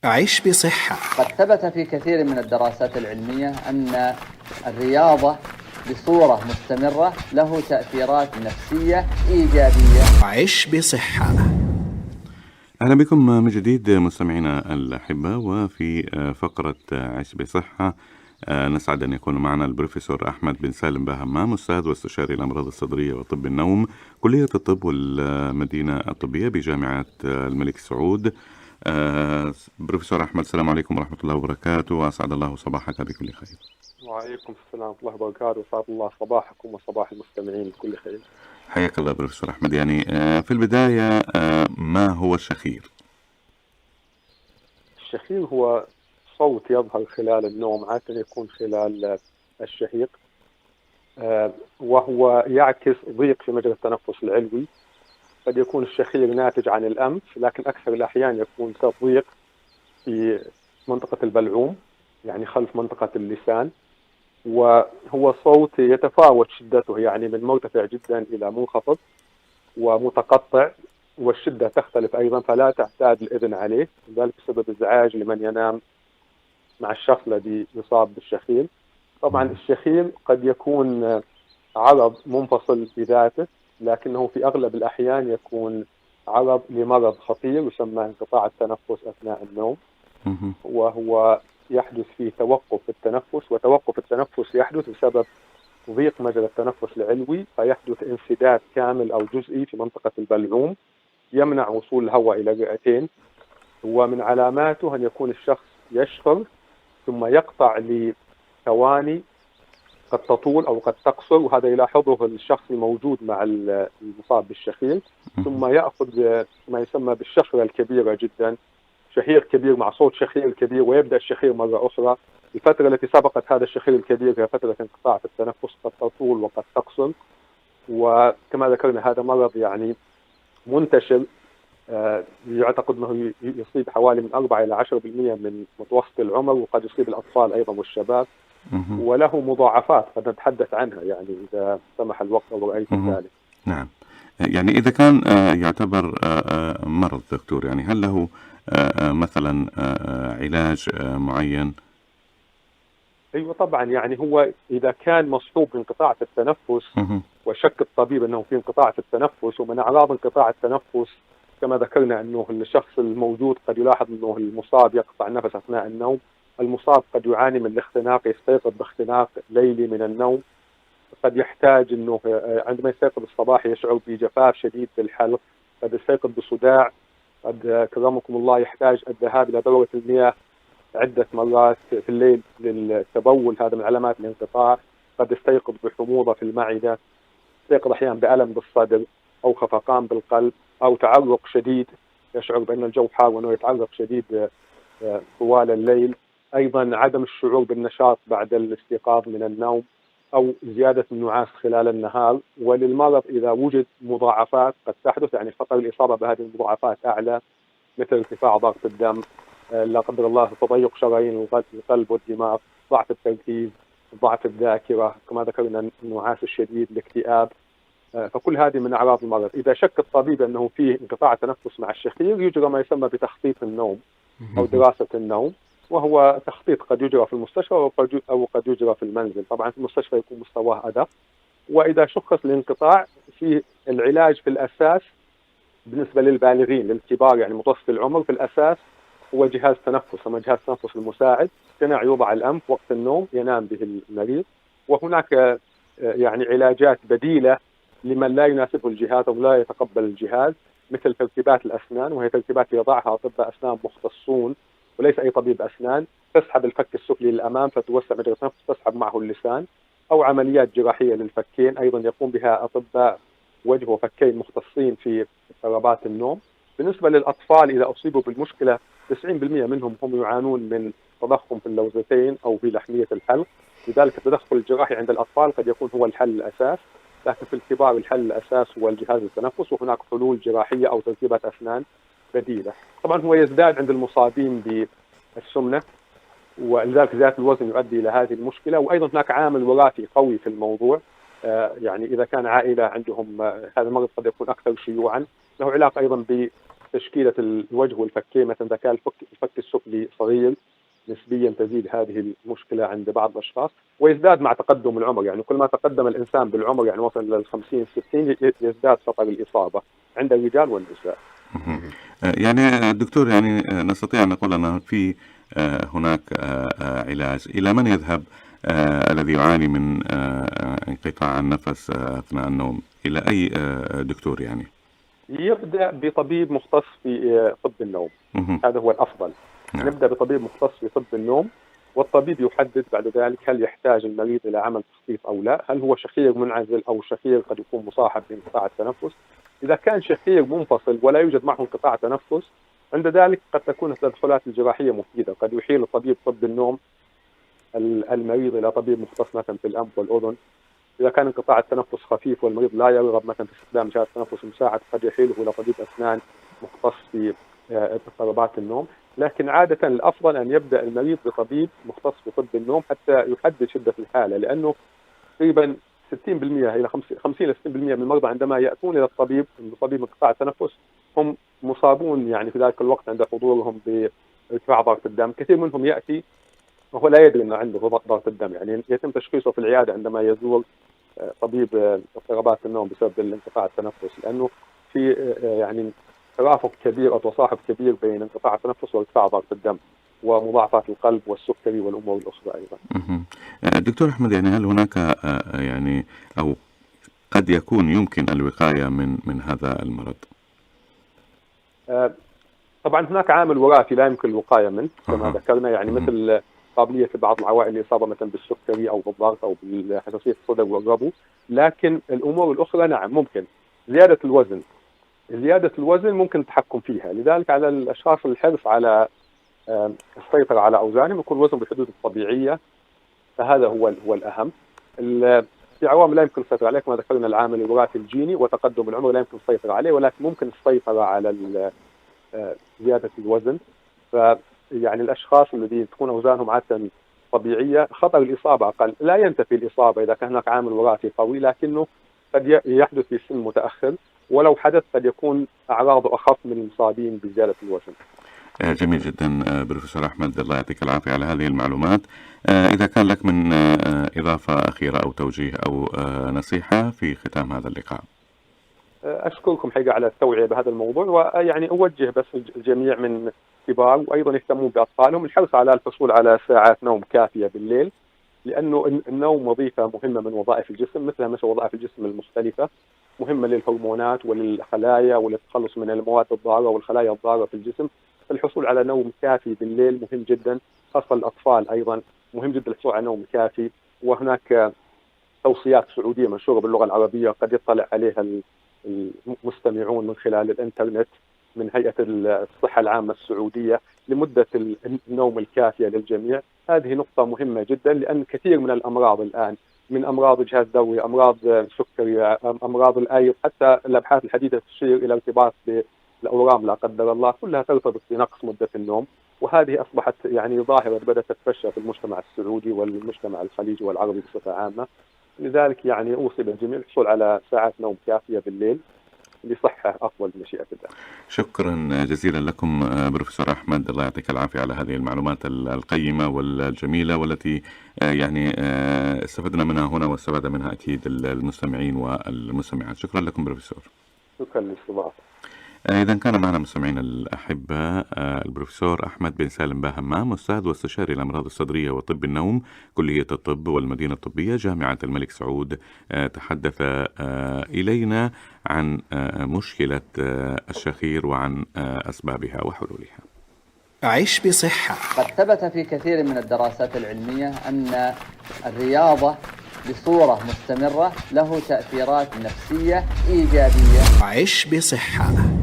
عيش بصحة. قد ثبت في كثير من الدراسات العلمية أن الرياضة بصورة مستمرة له تأثيرات نفسية إيجابية. عيش بصحة. أهلا بكم من جديد مستمعينا الأحبة، وفي فقرة عيش بصحة نسعد أن يكون معنا البروفيسور أحمد بن سالم باهمام، أستاذ واستشاري الأمراض الصدرية وطب النوم، كلية الطب والمدينة الطبية بجامعة الملك سعود. بروفيسور أحمد، السلام عليكم ورحمة الله وبركاته، وأسعد الله صباحك بكل خير. وعليكم السلام ورحمة الله وبركاته، وسعد الله صباحكم وصباح المستمعين بكل خير. حياك الله بروفيسور أحمد. يعني في البداية ما هو الشخير؟ الشخير هو صوت يظهر خلال النوم، عادة يكون خلال الشهيق، وهو يعكس ضيق في مجرى التنفس العلوي. قد يكون الشخير ناتج عن الأنف، لكن أكثر الأحيان يكون سبب ضيق في منطقة البلعوم، يعني خلف منطقة اللسان. وهو صوت يتفاوت شدته، يعني من مرتفع جدا إلى منخفض ومتقطع، والشدة تختلف أيضا، فلا تعتاد الإذن عليه، ذلك بسبب إزعاج لمن ينام مع الشخص الذي يصاب بالشخير. طبعا الشخير قد يكون عرض منفصل بذاته، لكنه في أغلب الأحيان يكون عرض لمرض خطير يسمى انقطاع التنفس أثناء النوم، وهو يحدث فيه توقف في التنفس، وتوقف التنفس يحدث بسبب ضيق مجرى التنفس العلوي، فيحدث انسداد كامل أو جزئي في منطقة البلعوم يمنع وصول الهواء إلى الرئتين. ومن علاماته أن يكون الشخص يشخر ثم يقطع لثواني قد تطول أو قد تقصر، وهذا يلاحظه الشخص الموجود مع المصاب بالشخير، ثم يأخذ ما يسمى بالشخرة الكبيرة جدا، شهير كبير مع صوت شخير كبير، ويبدأ الشخير مرة أخرى. الفترة التي سبقت هذا الشخير الكبير هي فترة انقطاع في التنفس، قد تطول وقد تقصر. وكما ذكرنا هذا مرض يعني منتشر، يعتقد أنه يصيب حوالي من 4 إلى 10% من متوسط العمر، وقد يصيب الأطفال أيضا والشباب، وله مضاعفات قد نتحدث عنها يعني إذا سمح الوقت أو رأيت ذلك. نعم، يعني إذا كان يعتبر مرض دكتور، يعني هل له مثلا علاج معين؟ أيوة طبعا، يعني هو إذا كان مصحوب بانقطاع في التنفس وشك الطبيب أنه في انقطاع في التنفس، ومن أعراض انقطاع التنفس كما ذكرنا أنه الشخص الموجود قد يلاحظ أنه المصاب يقطع النفس أثناء النوم، المصاب قد يعاني من الاختناق، يستيقظ باختناق ليلي من النوم، قد يحتاج أنه عندما يستيقظ الصباح يشعر بجفاف شديد في الحلق، قد يستيقظ بصداع، قد كرمكم الله يحتاج الذهاب إلى دورة المياه عدة مرات في الليل للتبول، هذا من علامات الانقطاع. قد يستيقظ بحموضة في المعدة، يستيقظ أحيانا بألم بالصدر أو خفقان بالقلب أو تعرق شديد، يشعر بأن الجو حار وأنه يتعرق شديد طوال الليل. أيضا عدم الشعور بالنشاط بعد الاستيقاظ من النوم، أو زيادة النعاس خلال النهار. وللمرض إذا وجد مضاعفات قد تحدث، يعني خطر الإصابة بهذه المضاعفات أعلى، مثل ارتفاع ضغط الدم، لا قدر الله تضيق شرايين القلب والدماغ، ضعف التركيز، ضعف الذاكرة، كما ذكرنا النعاس الشديد، الاكتئاب. فكل هذه من أعراض المرض. إذا شك الطبيب أنه فيه انقطاع تنفس مع الشخير يجرى ما يسمى بتخطيط النوم أو دراسة النوم، وهو تخطيط قد يجرى في المستشفى أو قد يجرى في المنزل. طبعا في المستشفى يكون مستواه أدق. وإذا شخص الانقطاع، في العلاج في الأساس بالنسبة للبالغين، للكبار يعني متوسط العمر، في الأساس هو جهاز تنفس، أما جهاز التنفس المساعد، قناع يوضع الأنف وقت النوم ينام به المريض. وهناك يعني علاجات بديلة لمن لا يناسبه الجهاز أو لا يتقبل الجهاز، مثل تركيبات الأسنان، وهي تركيبات يضعها أطباء أسنان مختصون وليس أي طبيب أسنان، تسحب الفك السفلي للأمام فتوسع مجرى التنفس، تسحب معه اللسان. أو عمليات جراحية للفكين أيضا يقوم بها أطباء وجه وفكين مختصين في اضطرابات النوم. بالنسبة للأطفال إذا أصيبوا بالمشكلة 90% منهم هم يعانون من تضخم في اللوزتين أو في لحمية الحلق، لذلك التدخل الجراحي عند الأطفال قد يكون هو الحل الأساس، لكن في الكبار الحل الأساس هو الجهاز التنفس، وهناك حلول جراحية أو تركيبات أسنان بديلة. طبعا هو يزداد عند المصابين بالسمنة، ولذلك زيادة الوزن يؤدي إلى هذه المشكلة. وأيضا هناك عامل وراثي قوي في الموضوع، يعني إذا كان عائلة عندهم هذا المرض قد يكون أكثر شيوعا، له علاقة أيضا تشكيلة الوجه والفكين، مثلا إذا كان الفك السفلي صغير نسبيا تزيد هذه المشكلة عند بعض الأشخاص، ويزداد مع تقدم العمر. يعني كل ما تقدم الإنسان بالعمر، يعني وصل لل50 60 يزداد خطر الإصابة عند الرجال والنساء. يعني دكتور، يعني نستطيع أن نقول أن في هناك علاج. إلى من يذهب الذي يعاني من انقطاع النفس أثناء النوم؟ إلى أي دكتور يعني؟ يبدأ بطبيب مختص في طب النوم، هذا هو الأفضل. نعم. نبدأ بطبيب مختص في طب النوم، والطبيب يحدد بعد ذلك هل يحتاج المريض إلى عمل تخطيط أو لا، هل هو شخير منعزل أو شخير قد يكون مصاحب بانقطاع التنفس. إذا كان شخير منفصل ولا يوجد معه انقطاع تنفس، عند ذلك قد تكون التدخلات الجراحية مفيدة. قد يحيل طبيب طب النوم المريض إلى طبيب مختص مثلا في الأنف والأذن. إذا كان انقطاع التنفس خفيف والمريض لا يرغب مثلا في استخدام جهاز التنفس المساعد، قد يحيله إلى طبيب أسنان مختص في اضطرابات النوم. لكن عادة الأفضل أن يبدأ المريض بطبيب مختص في طب النوم حتى يحدد شدة الحالة، لأنه تقريبا 60% إلى 50 إلى 60% من المرضى عندما يأتون إلى الطبيب بطبيب انقطاع التنفس هم مصابون يعني في ذلك الوقت عند حضورهم بارتفاع ضغط الدم. كثير منهم يأتي وهو لا يدري أنه عنده ضغط الدم، يعني يتم تشخيصه في العيادة عندما يزور طبيب اضطرابات النوم بسبب انقطاع التنفس، لأنه في يعني ترافق كبير أو تصاحب كبير بين انقطاع التنفس وارتفاع ضغط الدم ومضاعفات القلب والسكري والأمور الأخرى أيضا. دكتور أحمد، يعني هل هناك يعني أو قد يكون يمكن الوقاية من هذا المرض؟ طبعا هناك عامل وراثي لا يمكن الوقاية منه كما ذكرنا، يعني مثل قابلية بعض العوائل الإصابة مثلا بالسكري أو بالضغط أو بالحساسية الصدر والربو. لكن الأمور الأخرى نعم ممكن. زيادة الوزن ممكن التحكم فيها، لذلك على الأشخاص الحرص على السيطرة على أوزانهم، يكون الوزن بالحدود الطبيعية، فهذا هو الأهم. في عوامل لا يمكن السيطرة عليه كما ذكرنا، العامل الوراثي الجيني وتقدم العمر لا يمكن السيطرة عليه، ولكن ممكن السيطرة على زيادة الوزن. فيعني الأشخاص الذين تكون أوزانهم عادة طبيعية خطر الإصابة أقل. لا ينتفي الإصابة إذا كان هناك عامل وراثي قوي، لكنه قد يحدث في سن متأخر، ولو حدث قد يكون أعراضه أخف من المصابين بزيادة الوزن. جميل جدا بروفيسور أحمد، الله يعطيك العافية على هذه المعلومات. إذا كان لك من إضافة أخيرة أو توجيه أو نصيحة في ختام هذا اللقاء. أشكركم حقيقة على التوعية بهذا الموضوع، ويعني أوجه بس الجميع من كبار وأيضا يهتمون بأطفالهم الحرص على الحصول على ساعات نوم كافية بالليل، لأنه النوم وظيفة مهمة من وظائف الجسم، مثل وظائف الجسم المختلفة، مهمة للهرمونات وللخلايا وللتخلص من المواد الضارة والخلايا الضارة في الجسم. الحصول على نوم كافي بالليل مهم جدا، خاصة الأطفال أيضا مهم جدا الحصول على نوم كافي. وهناك توصيات سعودية منشورة باللغة العربية قد يطلع عليها المستمعون من خلال الإنترنت من هيئة الصحة العامة السعودية لمدة النوم الكافية للجميع. هذه نقطة مهمة جدا، لأن كثير من الأمراض الآن، من أمراض الجهاز الدوري، أمراض السكري، أمراض الأيض، حتى الأبحاث الحديثة تشير إلى ارتباط بالأورام لا قدر الله، كلها ترتبط بنقص مدة النوم. وهذه أصبحت يعني ظاهرة بدأت تتفشى في المجتمع السعودي والمجتمع الخليجي والعربي بصفة عامة. لذلك يعني أوصي بالجميع الحصول على ساعات نوم كافية بالليل لصحة أفضل بمشيئة الله. شكرا جزيلا لكم بروفيسور أحمد، الله يعطيك العافية على هذه المعلومات القيمة والجميلة، والتي يعني استفدنا منها هنا واستفاد منها أكيد المستمعين والمستمعات. شكرا لكم بروفيسور. شكرا للاستضافة. إذا كان معنا مستمعينا الأحبة البروفيسور أحمد بن سالم باهمام، أستاذ واستشاري الأمراض الصدرية وطب النوم، كلية الطب والمدينة الطبية، جامعة الملك سعود، تحدث إلينا عن مشكلة الشخير وعن أسبابها وحلولها. عيش بصحة. قد ثبت في كثير من الدراسات العلمية أن الرياضة بصورة مستمرة له تأثيرات نفسية إيجابية. عيش بصحة.